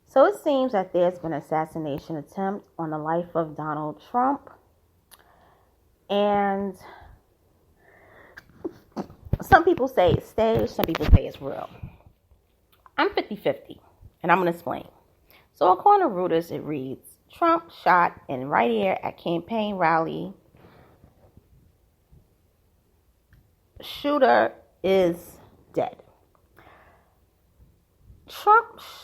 So it seems that there's been an assassination attempt on the life of Donald Trump. And some people say it's staged, some people say it's real. I'm 50-50, and I'm going to explain. So according to Reuters, it reads, Trump shot in right ear at campaign rally. Shooter is dead.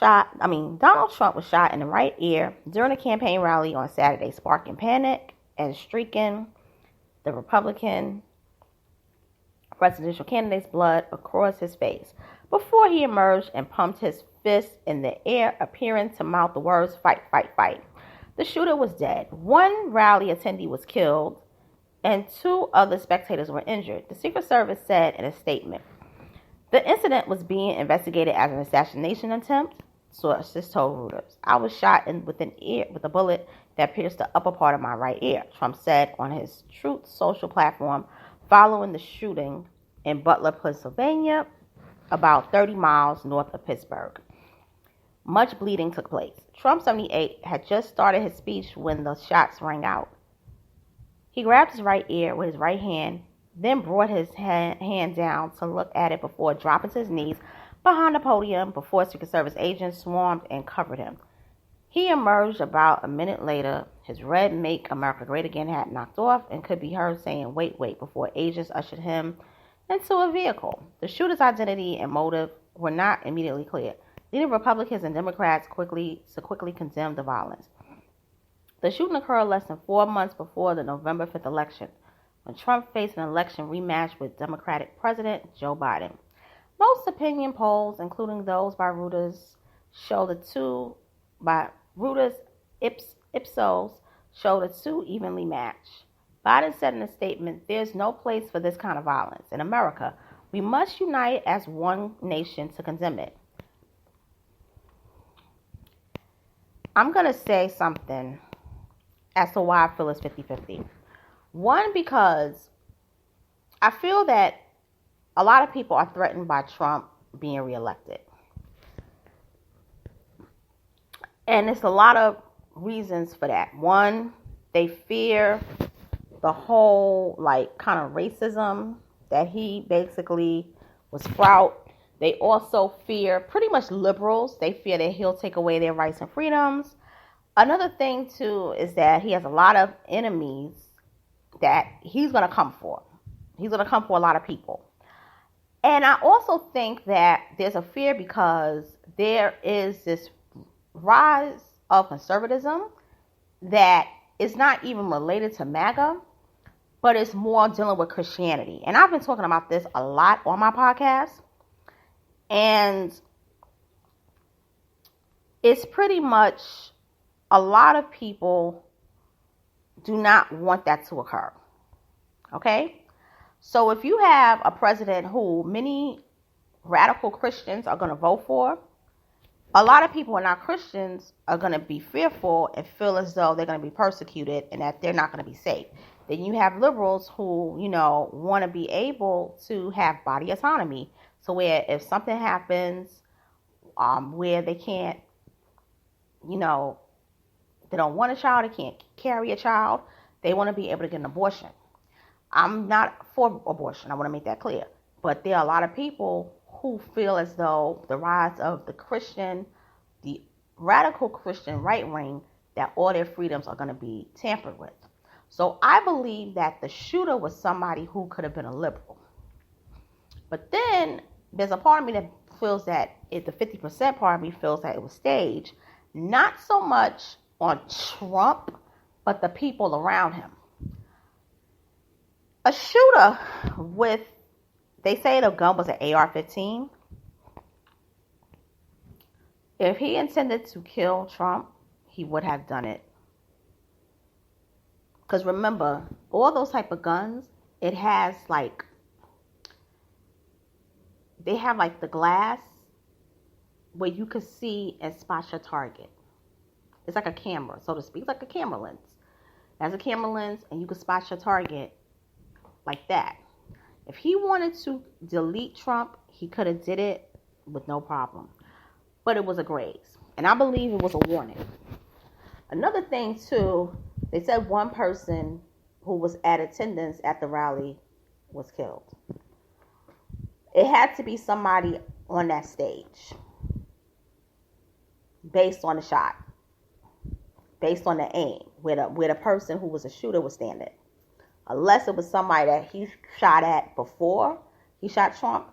Donald Trump was shot in the right ear during a campaign rally on Saturday, sparking panic and streaking the Republican presidential candidate's blood across his face before he emerged and pumped his fist in the air, appearing to mouth the words, "Fight, fight, fight." The shooter was dead. One rally attendee was killed, and 2 other spectators were injured, the Secret Service said in a statement. The incident was being investigated as an assassination attempt, sources told Reuters. I was shot with a bullet that pierced the upper part of my right ear, Trump said on his Truth Social platform following the shooting in Butler, Pennsylvania, about 30 miles north of Pittsburgh. Much bleeding took place. Trump, 78, had just started his speech when the shots rang out. He grabbed his right ear with his right hand, then brought his hand down to look at it before dropping to his knees behind the podium before Secret Service agents swarmed and covered him. He emerged about a minute later, his red Make America Great Again hat knocked off, and could be heard saying, "Wait, wait," before agents ushered him into a vehicle. The shooter's identity and motive were not immediately clear, leading Republicans and Democrats quickly condemned the violence. The shooting occurred less than 4 months before the November 5th election, when Trump faced an election rematch with Democratic President Joe Biden. Most opinion polls, including those by Reuters, Ipsos, show the 2 evenly matched. Biden said in a statement, "There's no place for this kind of violence. In America, we must unite as one nation to condemn it." I'm going to say something as to why I feel it's 50-50. One, because I feel that a lot of people are threatened by Trump being reelected. And there's a lot of reasons for that. One, they fear the whole kind of racism that he basically was sprout. They also fear pretty much liberals. They fear that he'll take away their rights and freedoms. Another thing too is that he has a lot of enemies that he's going to come for. He's going to come for a lot of people. And I also think that there's a fear because there is this rise of conservatism that is not even related to MAGA, but it's more dealing with Christianity. And I've been talking about this a lot on my podcast. And it's pretty much a lot of people do not want that to occur. Okay? So if you have a president who many radical Christians are going to vote for, a lot of people who are not Christians are going to be fearful and feel as though they're going to be persecuted and that they're not going to be safe. Then you have liberals who, want to be able to have body autonomy. So where if something happens where they can't, they don't want a child, they can't carry a child, they want to be able to get an abortion. I'm not for abortion. I want to make that clear. But there are a lot of people who feel as though the rise of the radical Christian right wing, that all their freedoms are going to be tampered with. So I believe that the shooter was somebody who could have been a liberal. But then there's a part of me that feels that the 50% part of me feels that it was staged, not so much on Trump, but the people around him. A shooter they say the gun was an AR-15. If he intended to kill Trump, he would have done it. Because remember, all those type of guns, it has they have the glass where you can see and spot your target. It's like a camera, so to speak. It's like a camera lens. It has a camera lens and you can spot your target like that. If he wanted to delete Trump, he could have did it with no problem. but it was a graze. And I believe it was a warning. Another thing, too, they said one person who was at attendance at the rally was killed. It had to be somebody on that stage based on the shot, based on the aim, where the person who was a shooter was standing. Unless it was somebody that he shot at before he shot Trump.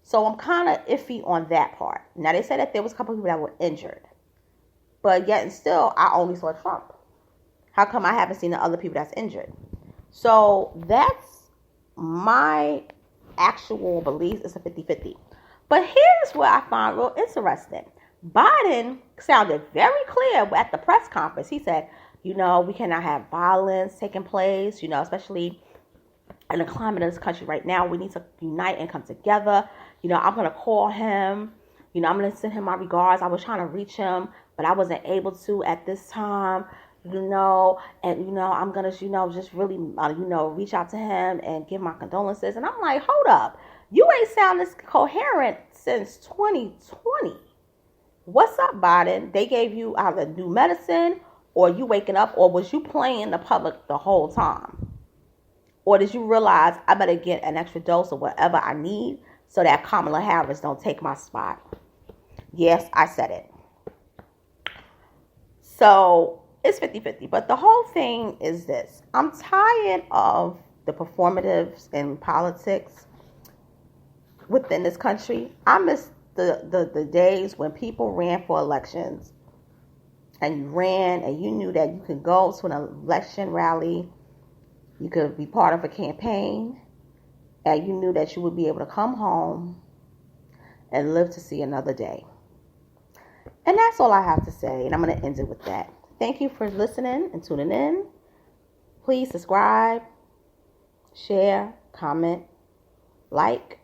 So I'm kind of iffy on that part. Now, they said that there was a couple people that were injured. But yet and still, I only saw Trump. How come I haven't seen the other people that's injured? So that's my actual belief. It's a 50-50. But here's what I find real interesting. Biden sounded very clear at the press conference. He said, we cannot have violence taking place, especially in the climate of this country right now. We need to unite and come together. I'm going to call him. I'm going to send him my regards. I was trying to reach him, but I wasn't able to at this time, and, I'm going to, just really, reach out to him and give my condolences. And I'm like, hold up. You ain't sound this coherent since 2020. What's up, Biden? They gave you either new medicine or you waking up, or was you playing the public the whole time? Or did you realize I better get an extra dose of whatever I need so that Kamala Harris don't take my spot? Yes, I said it. So it's 50-50. But the whole thing is this. I'm tired of the performatives in politics within this country. I miss the days when people ran for elections and you ran and you knew that you could go to an election rally, you could be part of a campaign, and you knew that you would be able to come home and live to see another day. And that's all I have to say, and I'm going to end it with that. Thank you for listening and tuning in. Please subscribe, share, comment, like,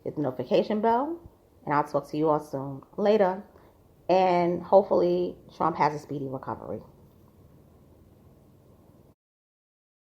hit the notification bell, and I'll talk to you all soon. Later. And hopefully Trump has a speedy recovery.